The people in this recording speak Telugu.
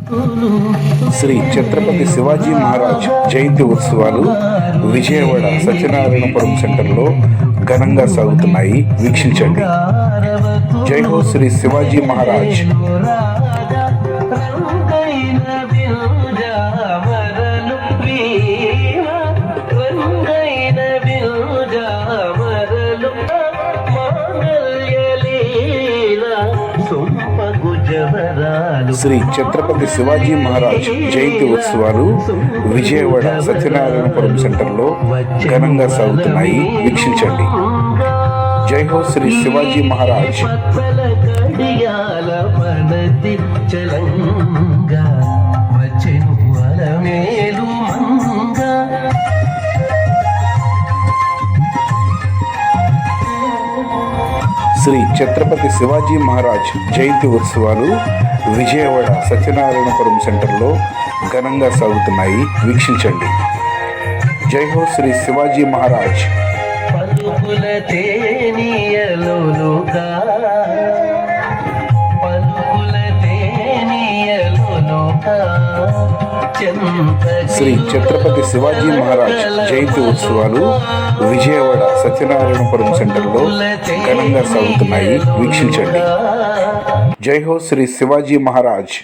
శ్రీ ఛత్రపతి శివాజీ మహారాజ్ జయంతి ఉత్సవాలు విజయవాడ సత్యనారాయణపురం సెంటర్లో ఘనంగా సాగుతున్నాయి. వీక్షించండి. జై హో శ్రీ శివాజీ మహారాజ్. శ్రీ ఛత్రపతి శివాజీ మహారాజ్ జయంతి ఉత్సవాలు విజయవాడ సత్యనారాయణపురం సెంటర్లో ఘనంగా సాగుతున్నాయి. వీక్షించండి. జై హో శ్రీ శివాజీ మహారాజ్. శ్రీ ఛత్రపతి శివాజీ మహారాజ్ జయంతి ఉత్సవాలు విజయవాడ సత్యనారాయణపురం సెంటర్లో ఘనంగా సాగుతున్నాయి. వీక్షించండి. జై హో శ్రీ శివాజీ మహారాజ్. శ్రీ ఛత్రపతి శివాజీ మహారాజ్ జయంతి ఉత్సవాలు విజయవాడ సత్యనారాయణపురం సెంటర్లో ఘనంగా సాగుతున్నాయి. వీక్షించండి. జై హో శ్రీ శివాజీ మహారాజ్.